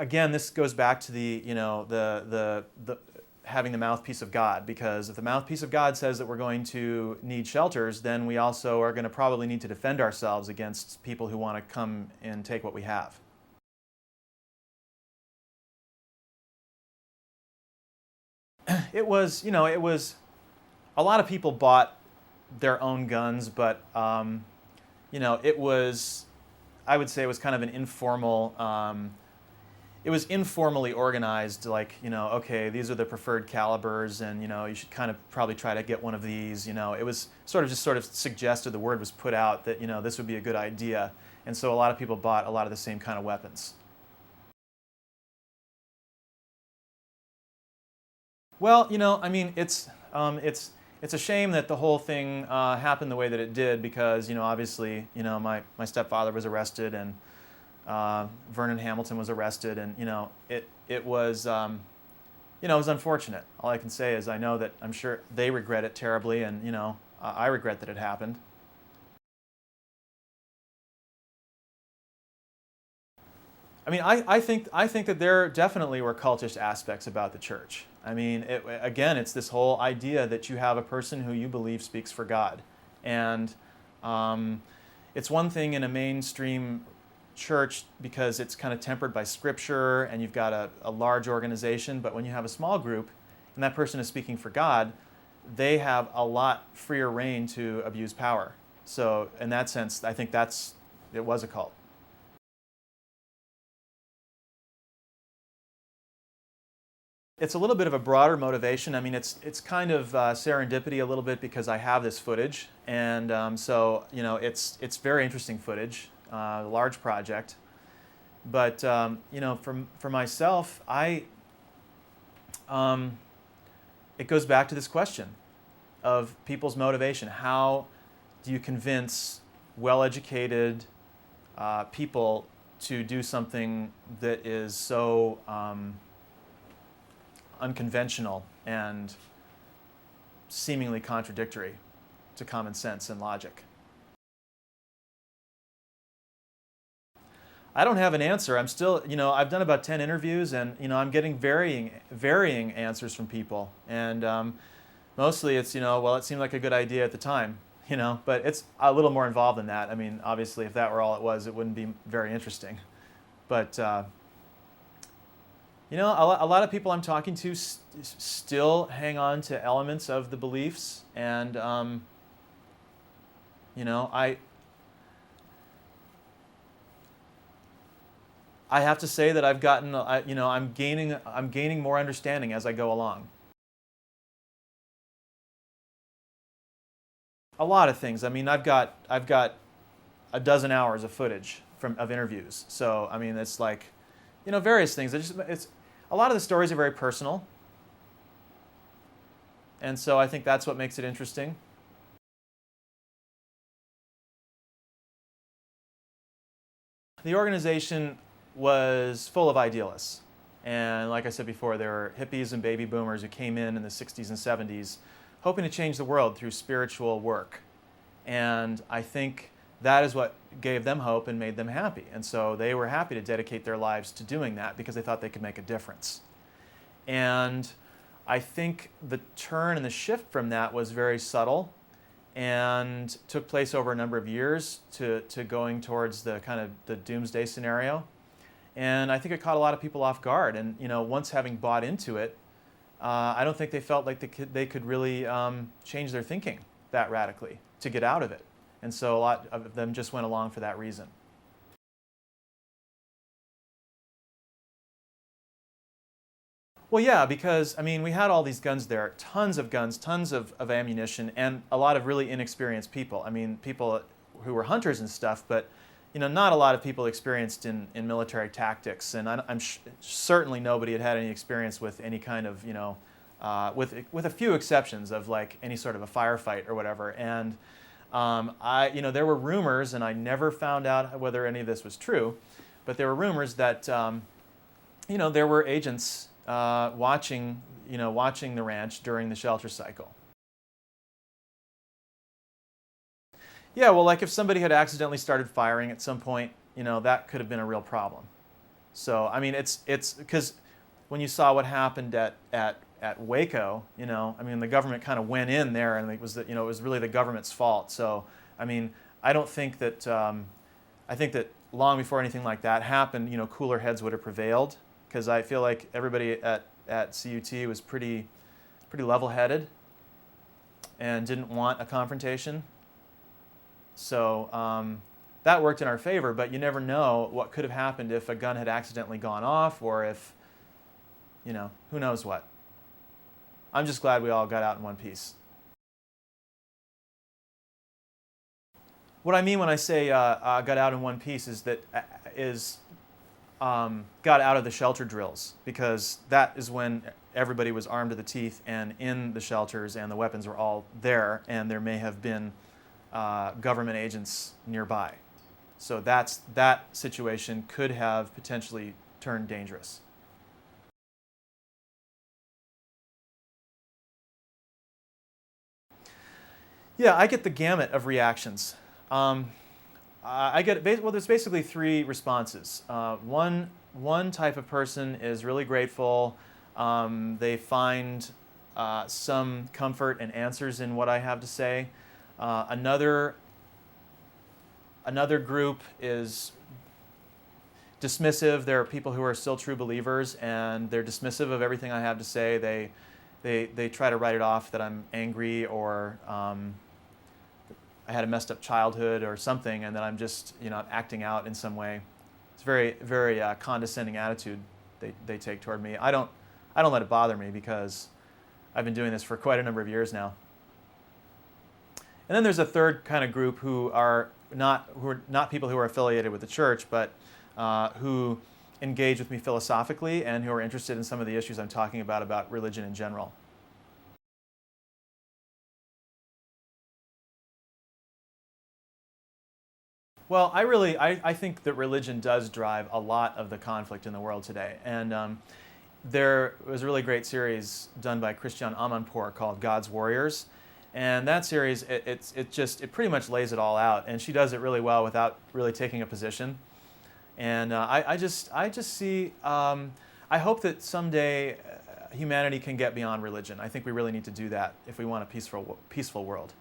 again, this goes back to the, the having the mouthpiece of God, because if the mouthpiece of God says that we're going to need shelters, then we also are going to probably need to defend ourselves against people who want to come and take what we have. It was, a lot of people bought their own guns, but, it was, I would say it was kind of an informal, it was informally organized, like, okay, these are the preferred calibers, and, you should kind of probably try to get one of these, it was sort of suggested, the word was put out that, this would be a good idea. And so a lot of people bought a lot of the same kind of weapons. Well, I mean, it's a shame that the whole thing happened the way that it did, because, obviously, my stepfather was arrested, and Vernon Hamilton was arrested, and, it was, it was unfortunate. All I can say is I know that I'm sure they regret it terribly, and, I regret that it happened. I mean, I think that there definitely were cultish aspects about the church. I mean, again, it's this whole idea that you have a person who you believe speaks for God. And it's one thing in a mainstream church because it's kind of tempered by Scripture and you've got a large organization, but when you have a small group and that person is speaking for God, they have a lot freer reign to abuse power. So in that sense, I think it was a cult. It's a little bit of a broader motivation. I mean, it's kind of serendipity a little bit because I have this footage, and so it's very interesting footage, a large project. But for myself, it goes back to this question of people's motivation. How do you convince well-educated people to do something that is so unconventional and seemingly contradictory to common sense and logic? I don't have an answer. I'm still, I've done about 10 interviews, and I'm getting varying answers from people, and mostly it's well, it seemed like a good idea at the time, but it's a little more involved than that. I mean, obviously, if that were all it was, it wouldn't be very interesting, but. A lot of people I'm talking to still hang on to elements of the beliefs, and I have to say that I've gotten, I'm gaining more understanding as I go along. A lot of things. I mean, I've got a dozen hours of footage of interviews, so I mean, it's like, various things. It's a lot of the stories are very personal, and so I think that's what makes it interesting. The organization was full of idealists, and like I said before, there were hippies and baby boomers who came in the 60s and 70s hoping to change the world through spiritual work, and I think that is what gave them hope and made them happy. And so they were happy to dedicate their lives to doing that because they thought they could make a difference. And I think the turn and the shift from that was very subtle and took place over a number of years to going towards the kind of the doomsday scenario. And I think it caught a lot of people off guard. And once having bought into it, I don't think they felt like they could really change their thinking that radically to get out of it. And so a lot of them just went along for that reason. Well, yeah, because, I mean, we had all these guns there, tons of guns, tons of ammunition, and a lot of really inexperienced people. I mean, people who were hunters and stuff, but, not a lot of people experienced in military tactics. And I'm certainly nobody had any experience with any kind of, with a few exceptions of like any sort of a firefight or whatever. And there were rumors, and I never found out whether any of this was true, but there were rumors that, there were agents watching the ranch during the shelter cycle. Yeah, well, like if somebody had accidentally started firing at some point, that could have been a real problem. So I mean, it's because when you saw what happened at Waco, you know, I mean, the government kind of went in there, and it was it was really the government's fault. So I mean, I don't think that I think that long before anything like that happened, you know, cooler heads would have prevailed, because I feel like everybody at CUT was pretty level-headed and didn't want a confrontation. So that worked in our favor, but you never know what could have happened if a gun had accidentally gone off, or if, you know, who knows what. I'm just glad we all got out in one piece. What I mean when I say got out in one piece is that got out of the shelter drills, because that is when everybody was armed to the teeth and in the shelters, and the weapons were all there, and there may have been government agents nearby. So that situation could have potentially turned dangerous. Yeah, I get the gamut of reactions. I get, well, there's basically three responses. One type of person is really grateful. They find some comfort and answers in what I have to say. Another group is dismissive. There are people who are still true believers, and they're dismissive of everything I have to say. They try to write it off that I'm angry, or I had a messed up childhood or something, and that I'm just, you know, acting out in some way. It's a very condescending attitude they take toward me. I don't let it bother me, because I've been doing this for quite a number of years now. And then there's a third kind of group who are not people who are affiliated with the church, but who engage with me philosophically, and who are interested in some of the issues I'm talking about religion in general. Well, I think that religion does drive a lot of the conflict in the world today. And there was a really great series done by Christiane Amanpour called God's Warriors. And that series, it pretty much lays it all out. And she does it really well without really taking a position. And I just see, I hope that someday humanity can get beyond religion. I think we really need to do that if we want a peaceful world.